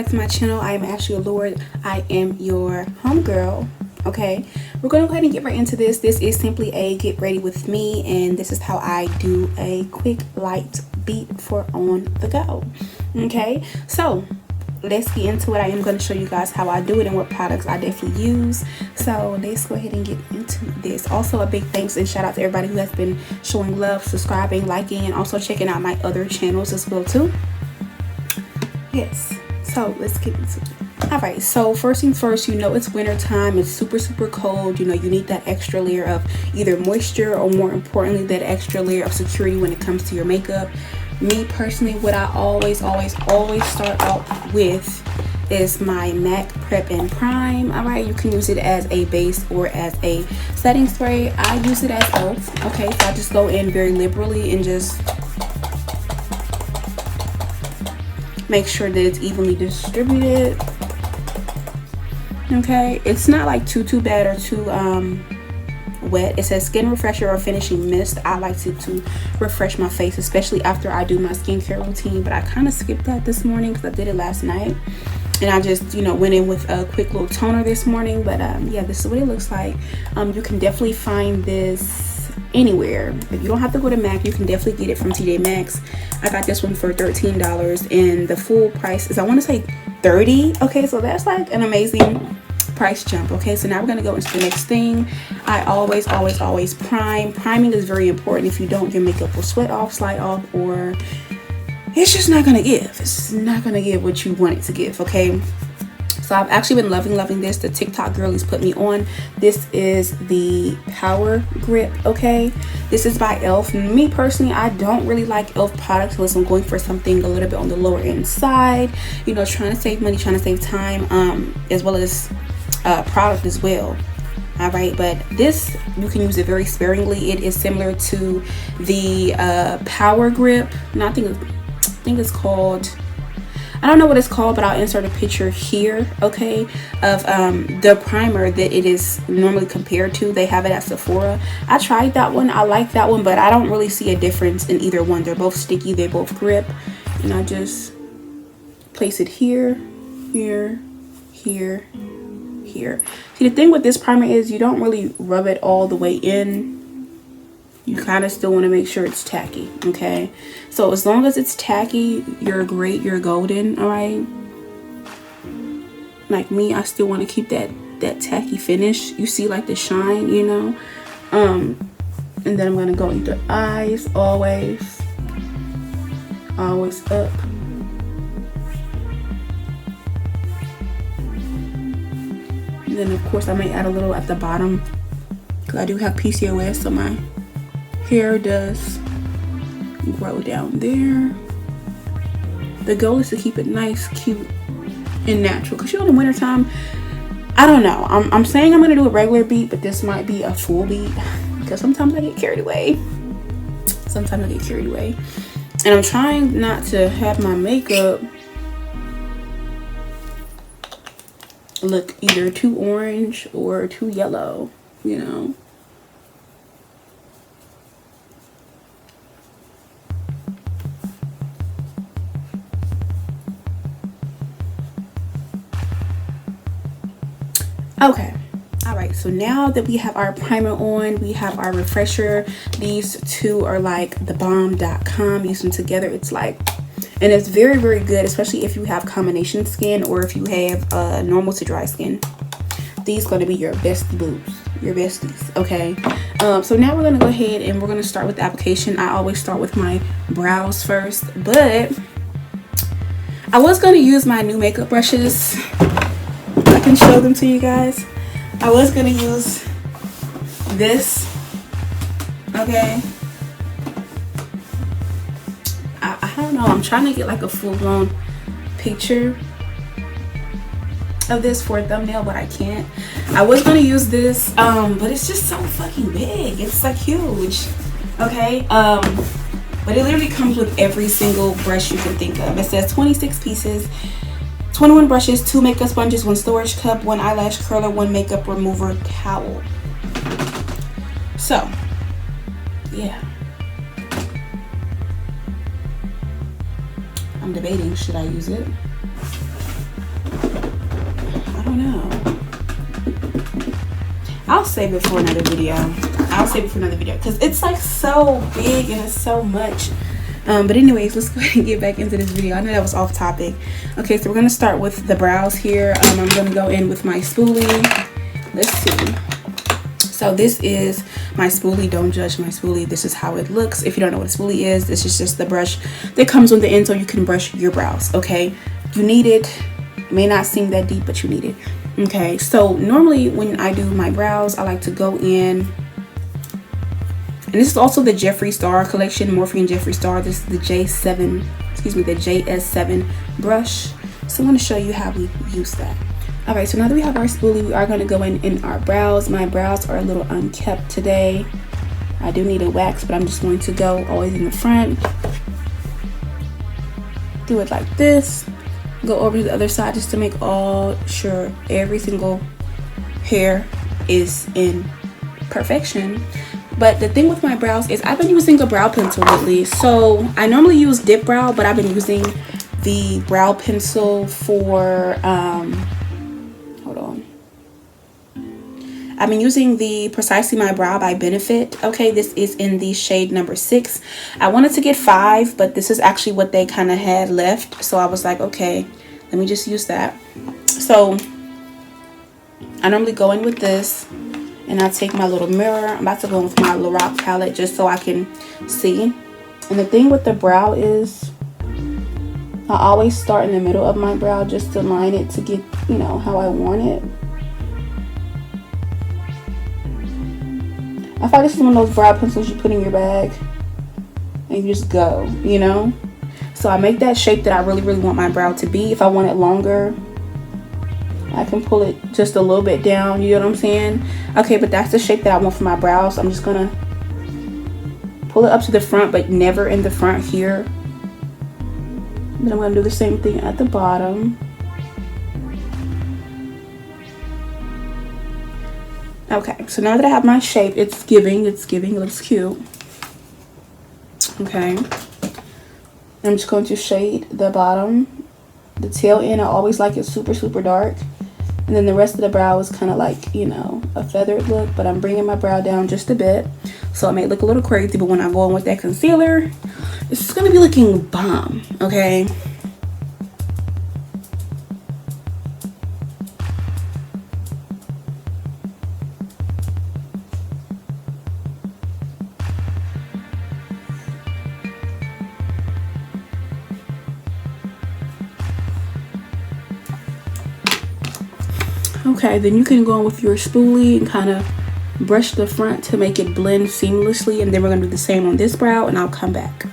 back to my channel. I am Ashley Allure. I am your homegirl. Okay, we're gonna go ahead and get right into this. This is simply a get ready with me, and this is how I do a quick light beat for on the go. Okay, so let's get into it. I am going to show you guys how I do it and what products I definitely use. So let's go ahead and get into this. Also, a big thanks and shout out to everybody who has been showing love, subscribing, liking, and also checking out my other channels as well too. Yes, so let's get into it. All right, so first things first, you know it's winter time. It's super cold. You know you need that extra layer of either moisture or, more importantly, that extra layer of security when it comes to your makeup. Me personally, what I always start out with is my MAC Prep and Prime. All right, you can use it as a base or as a setting spray. I use it as both. Okay, so I just go in very liberally and just make sure that it's evenly distributed. Okay, it's not like too bad or too wet. It says skin refresher or finishing mist. I like to refresh my face, especially after I do my skincare routine, but I kind of skipped that this morning because I did it last night, and I just, you know, went in with a quick little toner this morning. But yeah, this is what it looks like. You can definitely find this anywhere. If you don't have to go to MAC, you can definitely get it from TJ Maxx. I got this one for $13, and the full price is, I want to say, $30. Okay, so that's like an amazing price jump. Okay, so now we're gonna go into the next thing. I always prime. Priming is very important. If you don't, your makeup will sweat off, slide off, or it's just not gonna give. It's not gonna give what you want it to give. Okay, so I've actually been loving this. The TikTok girlies put me on. This is the Power Grip. Okay, this is by Elf. Me personally, I don't really like Elf products unless I'm going for something a little bit on the lower end side, you know, trying to save money, trying to save time, as well as product as well. All right, but this, you can use it very sparingly. It is similar to the Power Grip. No, I think it's called, I don't know what it's called, but I'll insert a picture here, okay, of the primer that it is normally compared to. They have it at Sephora. I tried that one. I like that one, but I don't really see a difference in either one. They're both sticky, they both grip, and I just place it here. See, the thing with this primer is you don't really rub it all the way in. You kind of still want to make sure it's tacky. Okay, so as long as it's tacky, you're great, you're golden. All right, like me, I still want to keep that tacky finish. You see, like the shine, you know. And then I'm going to go into eyes, always up. And then of course I may add a little at the bottom because I do have PCOS, so my hair does grow down there. The goal is to keep it nice, cute, and natural, because you know in the wintertime, I don't know, I'm saying I'm gonna do a regular beat, but this might be a full beat because sometimes I get carried away. And I'm trying not to have my makeup look either too orange or too yellow, you know. Okay, all right, so now that we have our primer on, we have our refresher. These two are like the bomb.com. Use them together, it's like, and it's very good, especially if you have combination skin or if you have normal to dry skin. These are going to be your bestie boobs, your besties. Okay, so now we're going to go ahead and we're going to start with the application. I always start with my brows first, but I was going to use my new makeup brushes. I can show them to you guys. I was going to use this. Okay, I don't know, I'm trying to get like a full-blown picture of this for a thumbnail, but I can't. I was gonna use this, but it's just so fucking big. It's like huge. Okay, but it literally comes with every single brush you can think of. It says 26 pieces, 21 brushes, 2 makeup sponges, 1 storage cup, 1 eyelash curler, 1 makeup remover towel. So yeah, I'm debating, should I use it? don't know. I'll save it for another video. Because it's like so big and it's so much. But anyways, let's go ahead and get back into this video. I know that was off topic. Okay, so we're going to start with the brows here. I'm going to go in with my spoolie. Let's see. So this is my spoolie. Don't judge my spoolie. This is how it looks. If you don't know what a spoolie is, this is just the brush that comes on the end so you can brush your brows. Okay, you need it. It may not seem that deep, but you need it. Okay, so normally when I do my brows, I like to go in. And this is also the Jeffree Star collection, Morphe and Jeffree Star. This is the the JS7 brush. So I want to show you how we use that. All right, so now that we have our spoolie, we are going to go in our brows. My brows are a little unkept today. I do need a wax, but I'm just going to go always in the front. Do it like this. Go over to the other side just to make sure every single hair is in perfection. But the thing with my brows is I've been using a brow pencil lately. So I normally use Dip Brow, but I've been using the brow pencil for hold on. I've been using the Precisely My Brow by Benefit. Okay, this is in the shade number 6. I wanted to get 5, but this is actually what they kind of had left. So I was like, okay, let me just use that. So I normally go in with this. And I take my little mirror. I'm about to go with my Lorac palette just so I can see. And the thing with the brow is I always start in the middle of my brow just to line it to get, you know, how I want it. I find this is one of those brow pencils you put in your bag and you just go, you know. So I make that shape that I really, really want my brow to be. If I want it longer, I can pull it just a little bit down, you know what I'm saying? Okay, but that's the shape that I want for my brows. So I'm just gonna pull it up to the front, but never in the front here. Then I'm gonna do the same thing at the bottom. Okay, so now that I have my shape, it's giving, it looks cute. Okay, I'm just going to shade the bottom. The tail end, I always like it super, super dark. And then the rest of the brow is kind of like, you know, a feathered look. But I'm bringing my brow down just a bit. So it may look a little crazy. But when I go in with that concealer, it's going to be looking bomb. Okay. Okay, then you can go in with your spoolie and kind of brush the front to make it blend seamlessly. And then we're going to do the same on this brow and I'll come back.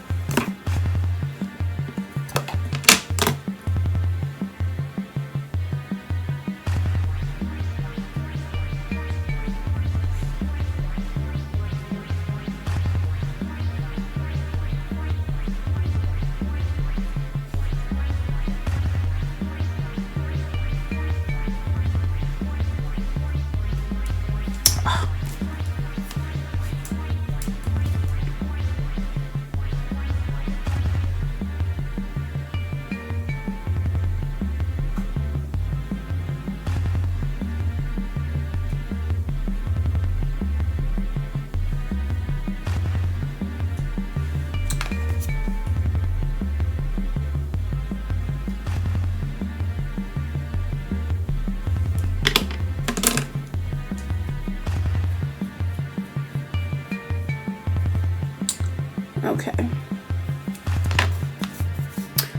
Okay,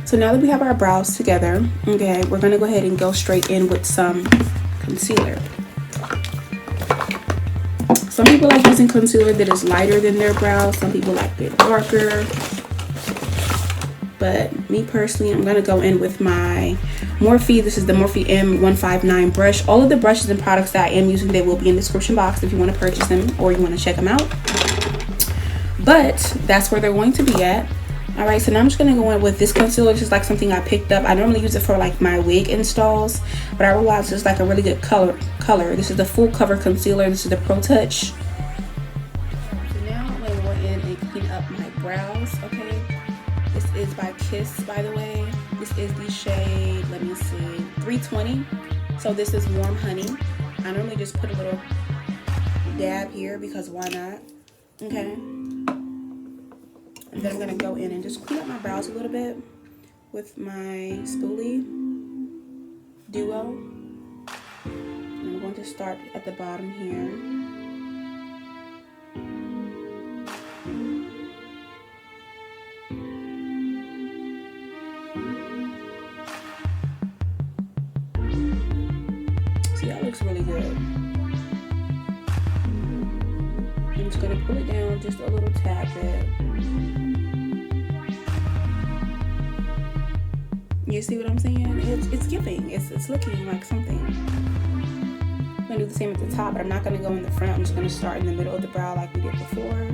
so now that we have our brows together, okay, we're gonna go ahead and go straight in with some concealer. Some people like using concealer that is lighter than their brows. Some people like it darker. But me personally, I'm gonna go in with my Morphe. This is the Morphe M159 brush. All of the brushes and products that I am using, they will be in the description box if you want to purchase them or you want to check them out. But that's where they're going to be at. All right, so now I'm just gonna go in with this concealer. This is like something I picked up. I normally use it for like my wig installs, but I realized it's like a really good color. This is the full cover concealer. This is the Pro Touch. So now I'm gonna go in and clean up my brows. Okay, this is by Kiss, by the way. This is the shade, let me see, 320. So this is Warm Honey. I normally just put a little dab here because why not? Okay. And then I'm going to go in and just clean up my brows a little bit with my spoolie duo. And I'm going to start at the bottom here. See, that looks really good. I'm just going to pull it down just a little tad bit. You see what I'm saying? It's giving. It's looking like something. I'm going to do the same at the top, but I'm not going to go in the front. I'm just going to start in the middle of the brow like we did before.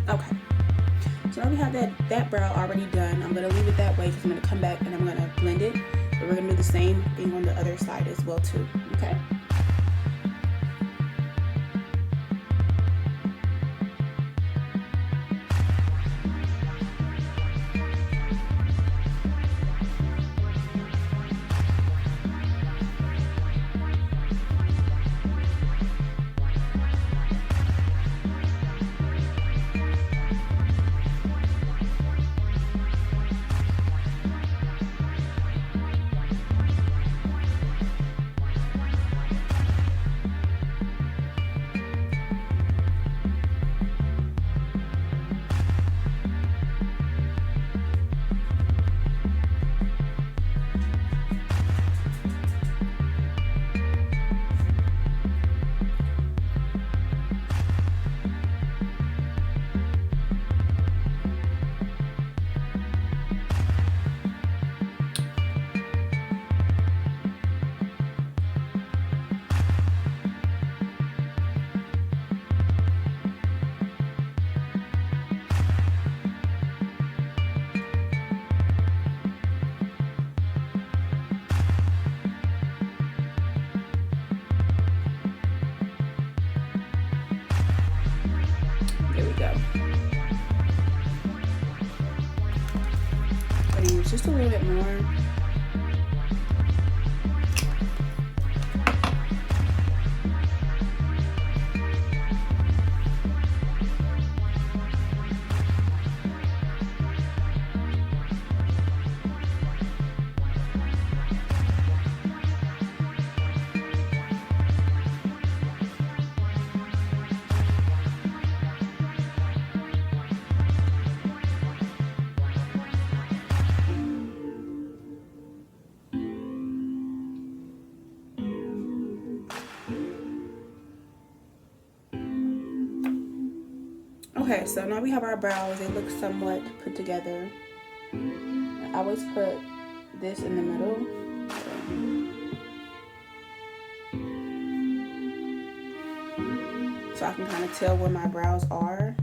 Okay, so now we have that brow already done. I'm going to leave it that way because I'm going to come back and I'm going to blend it. But we're going to do the same thing on the other side as well too, okay? There we go. I'm gonna use just a little bit more. Okay, so now we have our brows. They look somewhat put together. I always put this in the middle. So I can kind of tell where my brows are.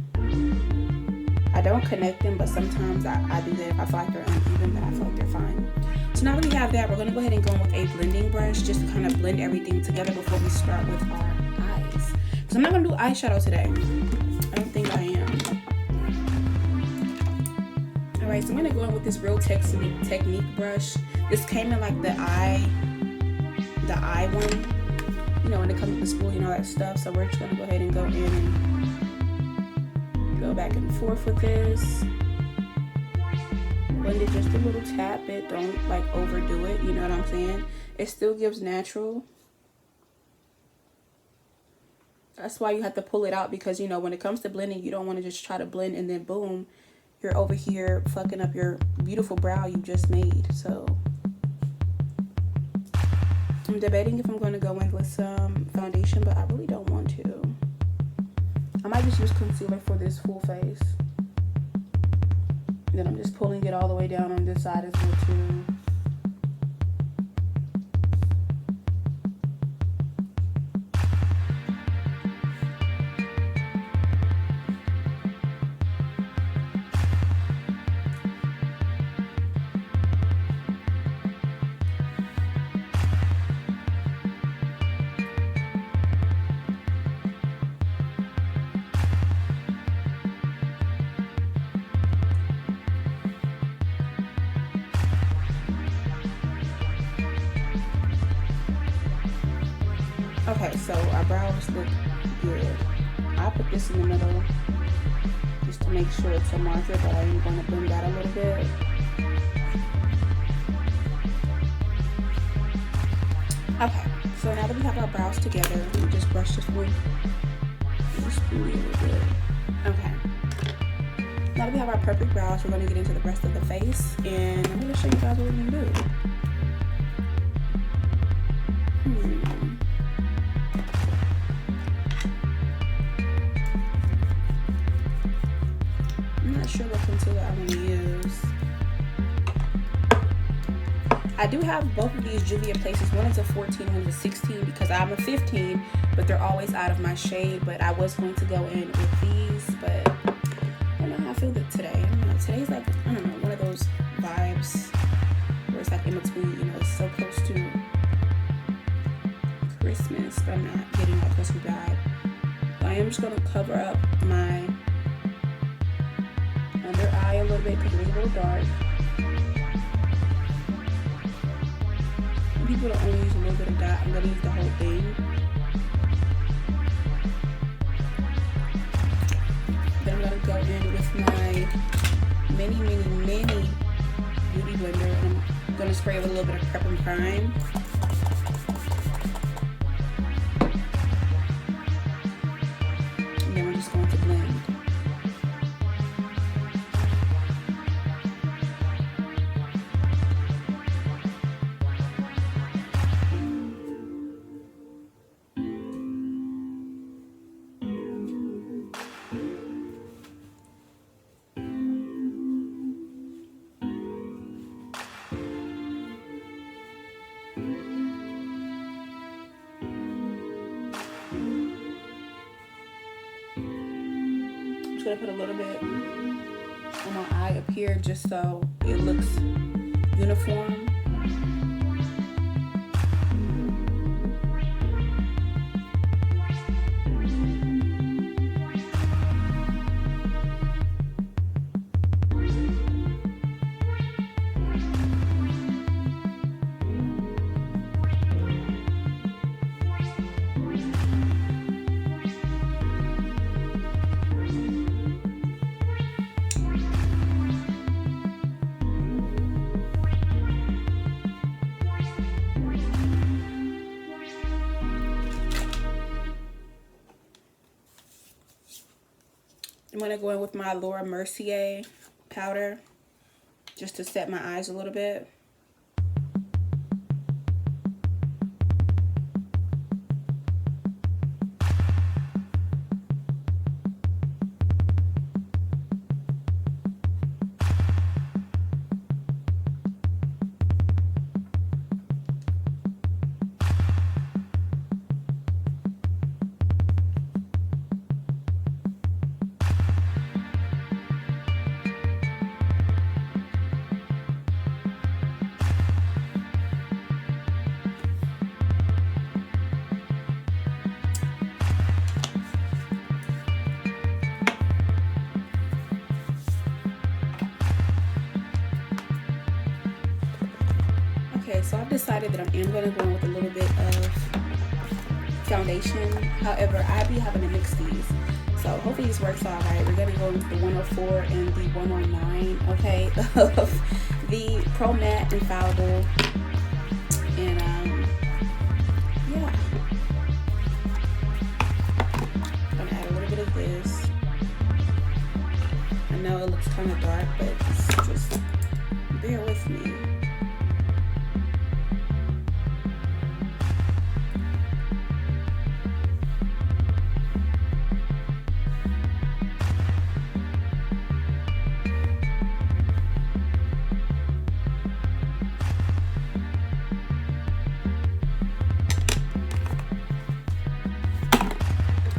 I don't connect them, but sometimes I do that if I feel like they're uneven, but I feel like they're fine. So now that we have that, we're going to go ahead and go in with a blending brush just to kind of blend everything together before we start with our eyes. So I'm not going to do eyeshadow today. I don't think I am. Alright, so I'm going to go in with this Real Technique brush. This came in like the eye one. You know, when it comes to the spool and all that stuff. So we're just going to go ahead and go in and go back and forth with this. Blend it just a little tap bit. Don't like overdo it. You know what I'm saying? It still gives natural. That's why you have to pull it out, because you know when it comes to blending, you don't want to just try to blend and then boom, you're over here fucking up your beautiful brow you just made. So I'm debating if I'm going to go in with some foundation, but I really don't want to. I might just use concealer for this full face. Then I'm just pulling it all the way down on this side as well too. Okay, so our brows look good. I'll put this in the middle just to make sure it's a marker, but I am going to blend that a little bit. Okay, so now that we have our brows together, let me just brush this one. Just a little bit. Okay. Now that we have our perfect brows, we're going to get into the rest of the face, and I'm going to show you guys what we're going to do. Sure what concealer I'm going to use. I do have both of these Juvia's Places. One is a 14, one is a 16, because I'm a 15, but they're always out of my shade. But I was going to go in with these, but I don't know how I feel today. I don't know. Today's like, I don't know, one of those vibes where it's like in between, you know, it's so close to Christmas, but I'm not getting that Christmas vibe. So I am just going to cover up my under eye a little bit because it is a little dark. People don't only use a little bit of that. I'm going to use the whole thing. Then I'm going to go in with my mini beauty blender, and I'm going to spray with a little bit of Prep and Prime. And then we're just going to blend. Gonna put a little bit on my eye up here just so it looks uniform. I'm going to go in with my Laura Mercier powder just to set my eyes a little bit. Okay, so I've decided that I am going to go in with a little bit of foundation. However, I'll be having to mix these. So hopefully this works out right. We're going to go with the 104 and the 109, okay, of the Pro Matte Infallible. And, yeah. know it looks kind of dark, but just bear with me.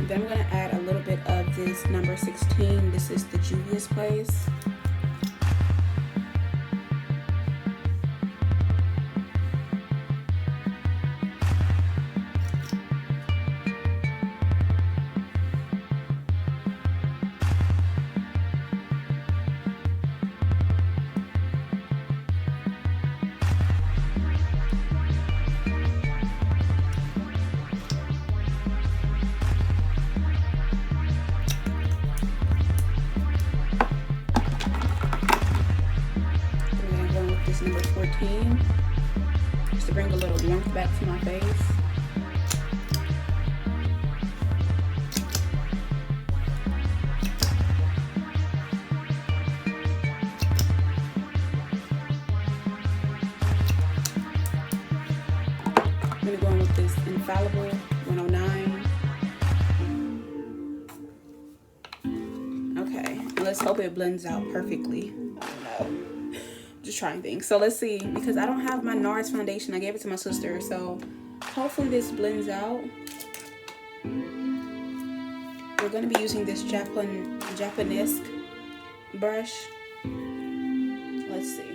Then I'm going to add a little bit of this number 16. This is the Juvia's Place. Number 14, just to bring a little warmth back to my face. I'm going to go in with this Infallible 109. Okay, let's hope it blends out perfectly. I don't know. Just trying things. So let's see, because I don't have my NARS foundation. I gave it to my sister, so hopefully this blends out. We're going to be using this Japanese brush. Let's see.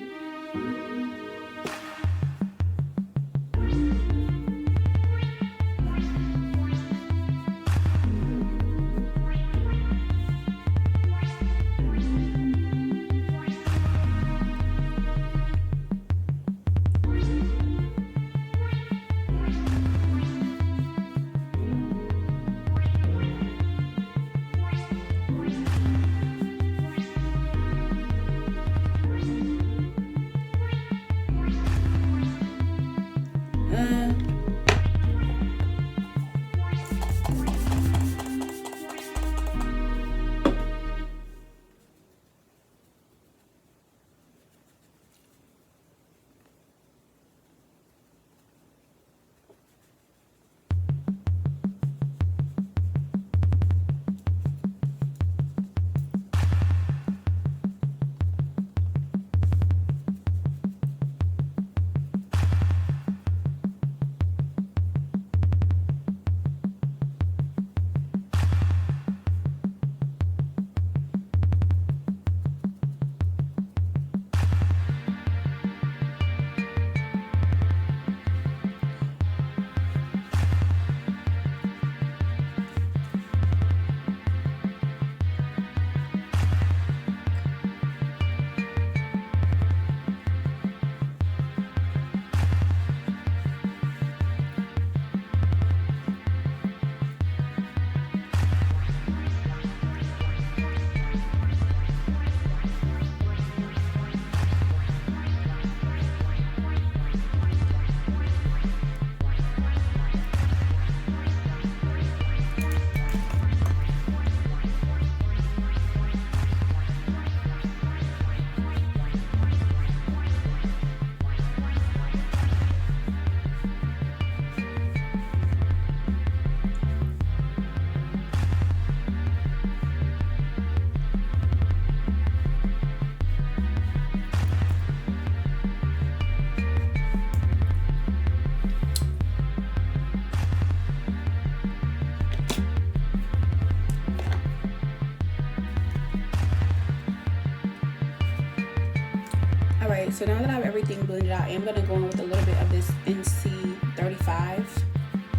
Alright, so now that I have everything blended out, I'm going to go in with a little bit of this NC35.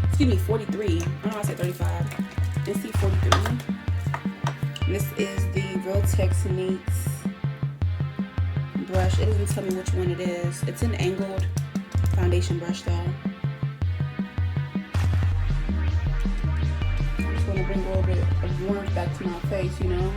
Excuse me, 43. I don't know why I said 35. NC43. This is the Real Techniques brush. It doesn't tell me which one it is. It's an angled foundation brush though. I just want to bring a little bit of warmth back to my face, you know.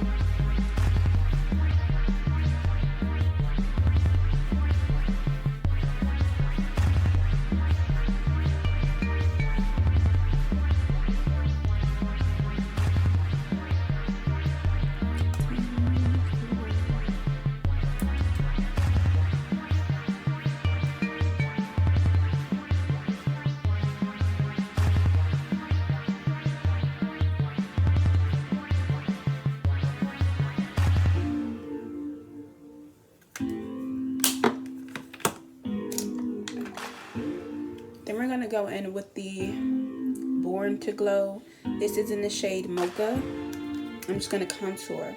going to go in with the Born to Glow. This is in the shade Mocha. I'm just going to contour.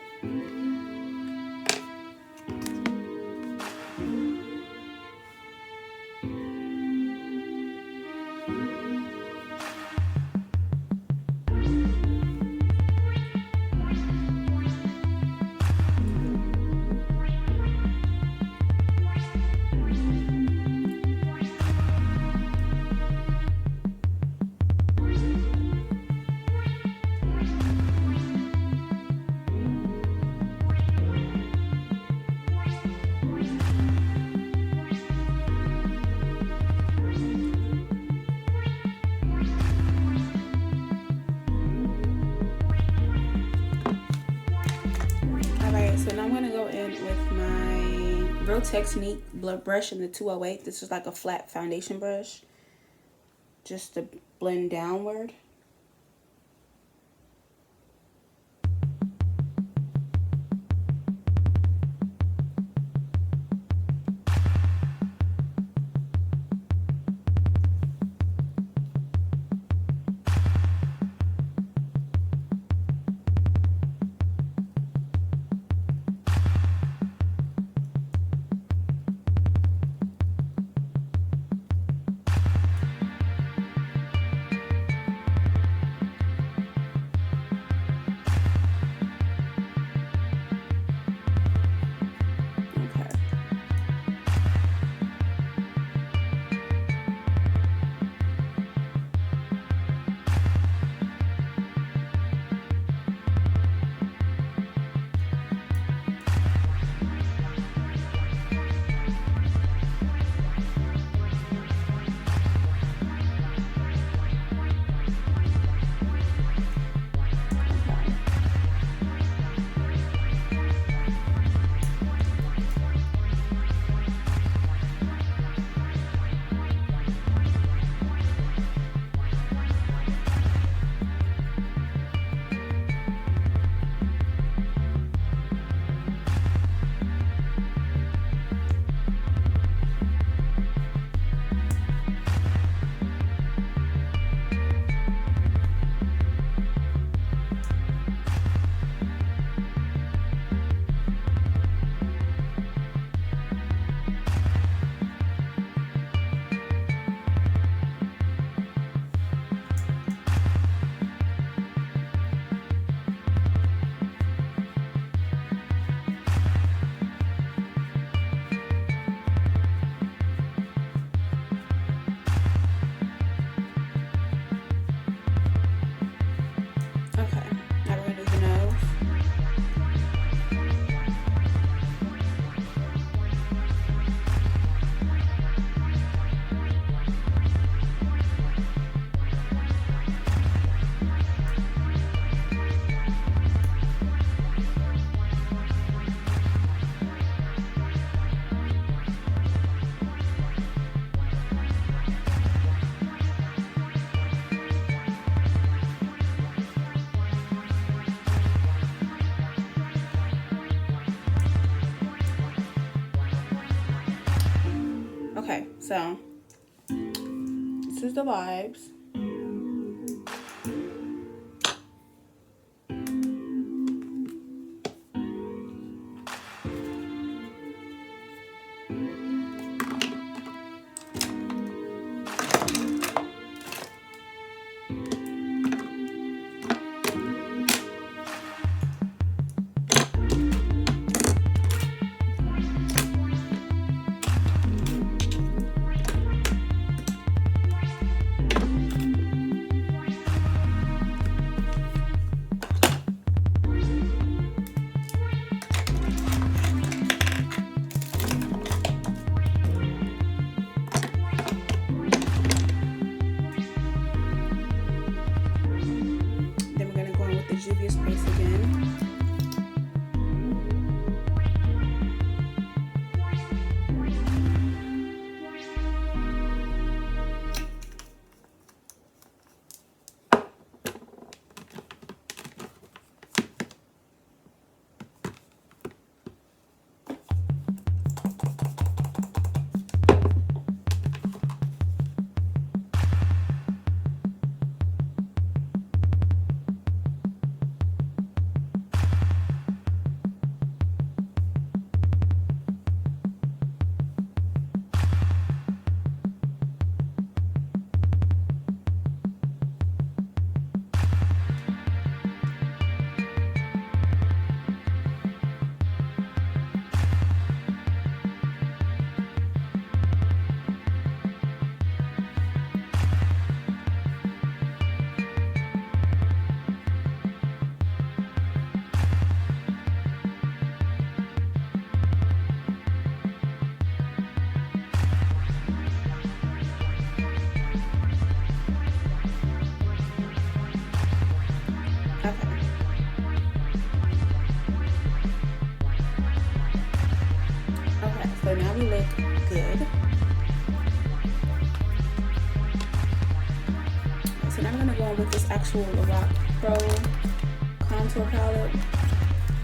So now I'm going to go in with my Real Technique Blood Brush in the 208. This is like a flat foundation brush, just to blend downward. Okay, so this is the vibes. now we look good. So now I'm gonna go in with this actual Rock Pro contour palette,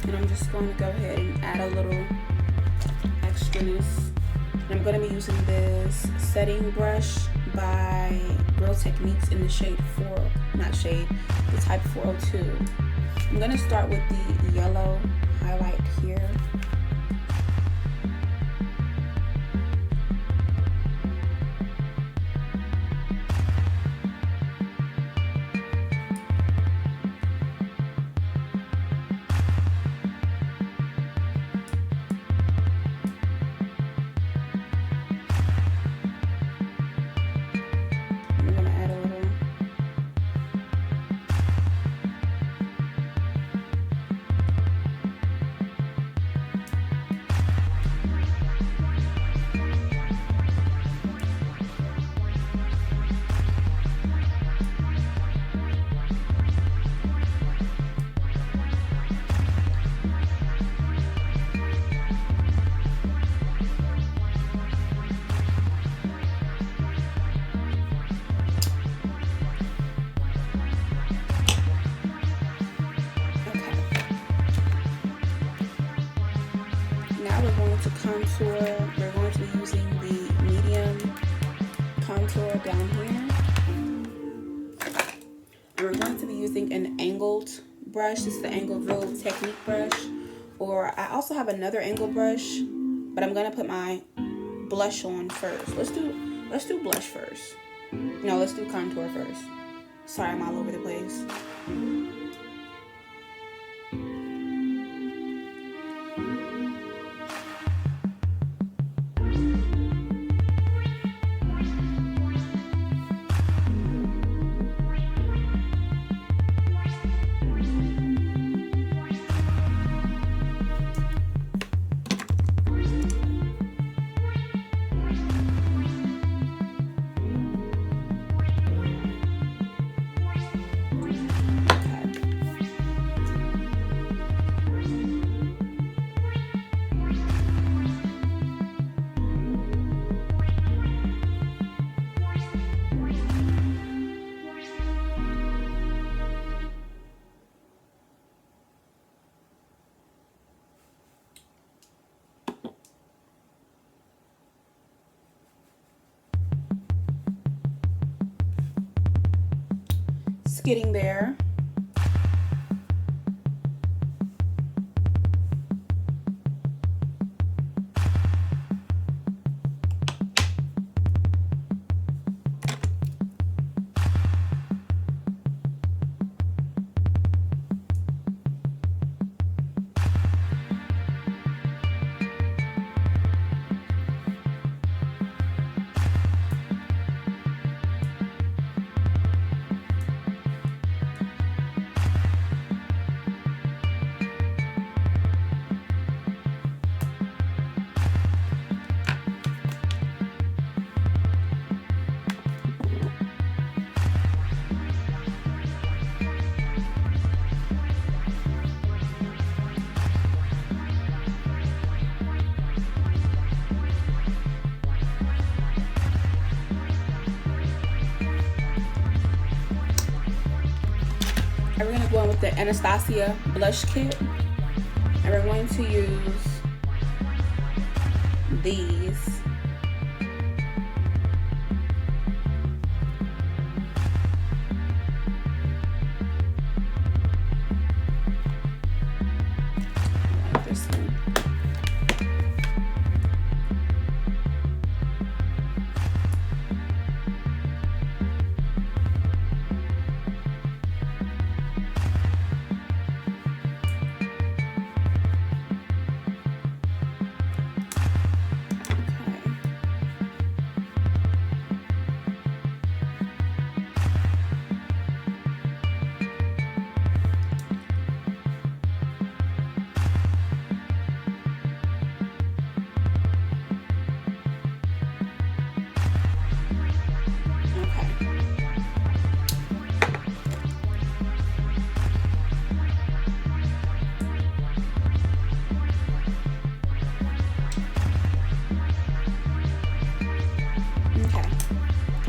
and I'm just going to go ahead and add a little extraness. And I'm going to be using this setting brush by Real Techniques in the shade the type 402. I'm going to start with the yellow highlight here. To contour, we're going to be using the medium contour down here, and we're going to be using an angled brush. This is the angled Real Technique brush, or I also have another angled brush, but I'm gonna put my blush on first. Let's do blush first. No, let's do contour first. Sorry, I'm all over the place. Getting there. And we're going to go in with the Anastasia blush kit, and we're going to use these.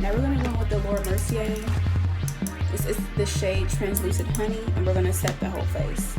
Now we're gonna go with the Allure Mercier. This is the shade Translucent Honey, and we're gonna set the whole face.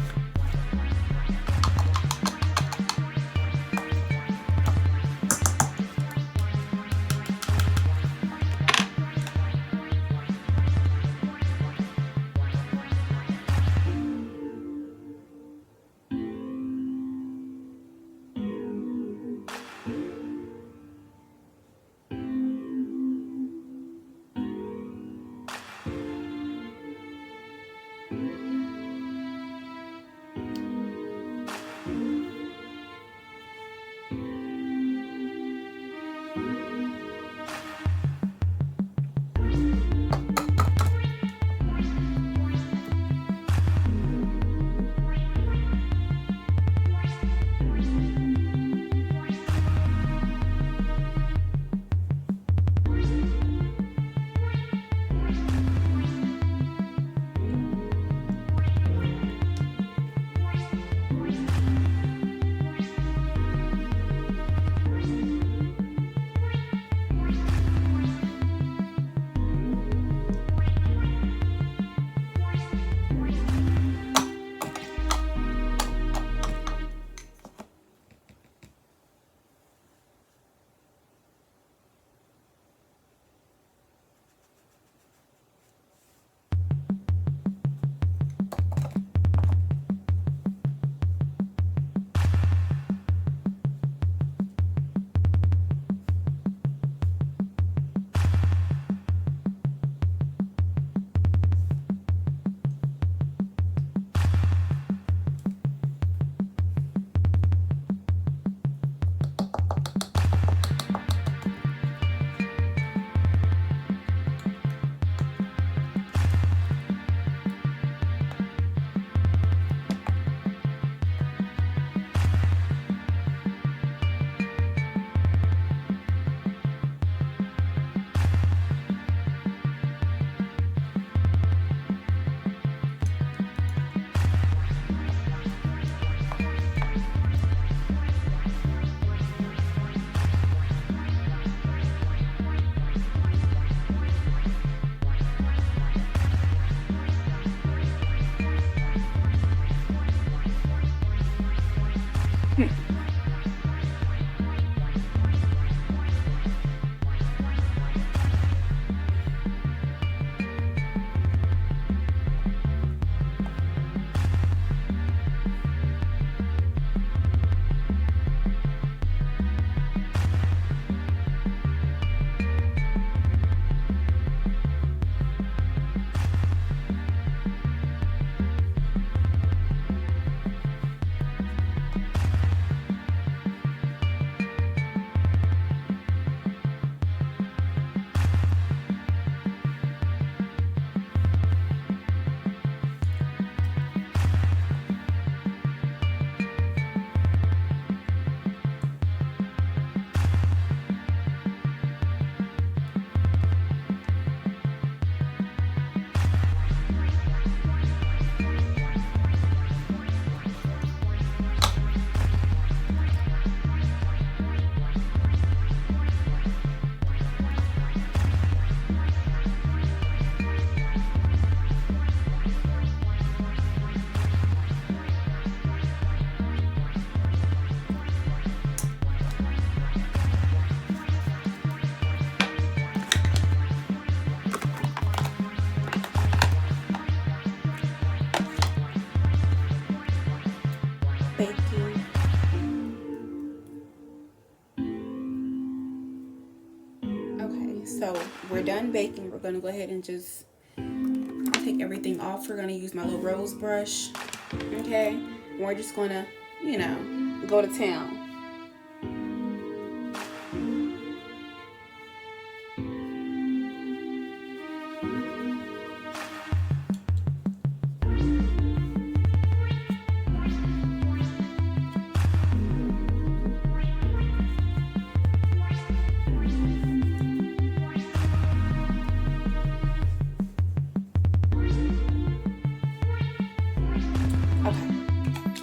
Baking. Okay, so we're done baking. We're gonna go ahead and just take everything off. We're gonna use my little rose brush. Okay, and we're just gonna, go to town.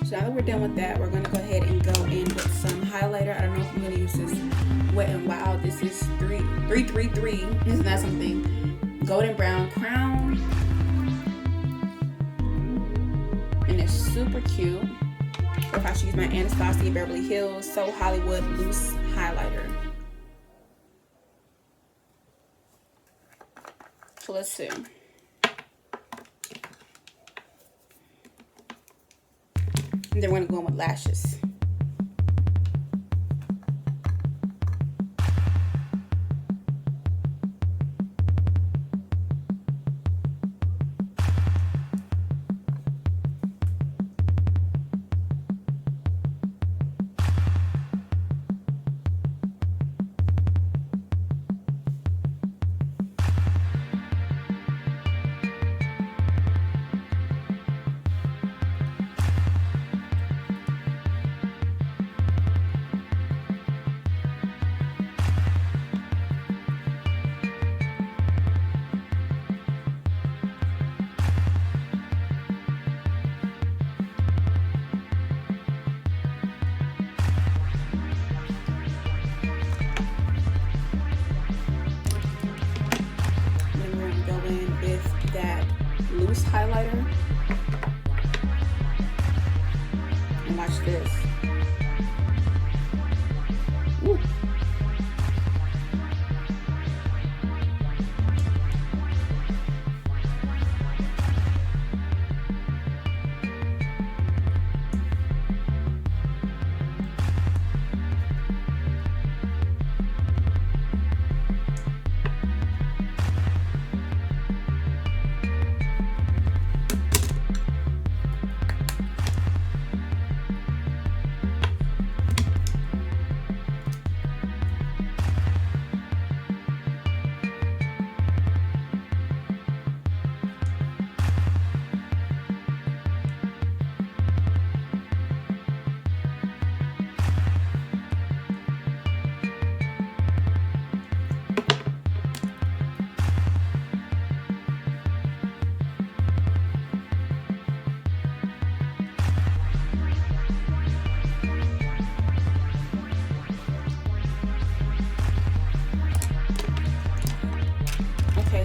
So now that we're done with that, we're going to go ahead and go in with some highlighter. I don't know if I'm going to use this Wet and Wild. This is 333. Isn't that something? Golden brown crown. And it's super cute. Or if I should use my Anastasia Beverly Hills So Hollywood Loose Highlighter. So let's see. And then we're going to go in with lashes. Highlighter, and watch this. Ooh.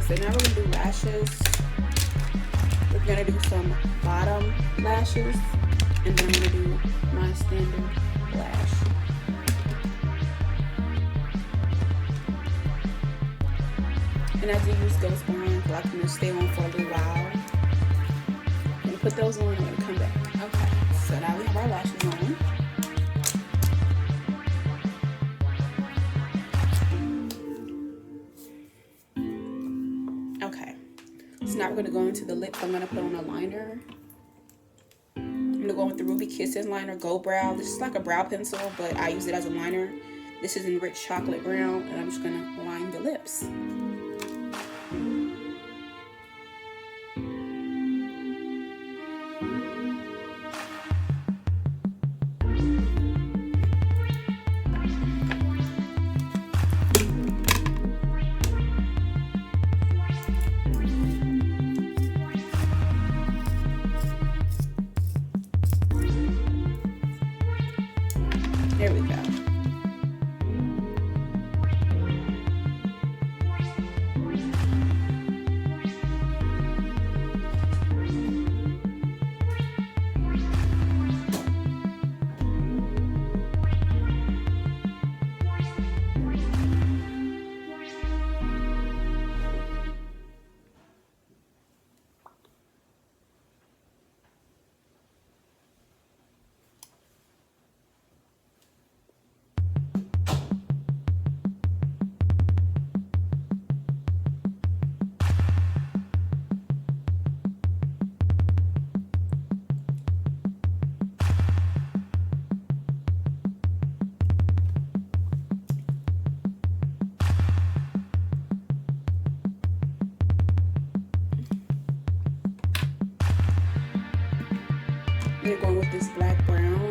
So now we're gonna do lashes. We're gonna do some bottom lashes, and then I'm gonna do my standard lash. And I do use Ghost Bond, so I can just stay on for a little while. I'm gonna put those on and I'm gonna come back. Okay, so now we have our lashes on. So now we're going to go into the lips. I'm going to put on a liner. I'm going to go with the Ruby Kisses liner, Gold Brow. This is like a brow pencil, but I use it as a liner. This is in rich chocolate brown, and I'm just going to line the lips. There we go. We're going with this black brown.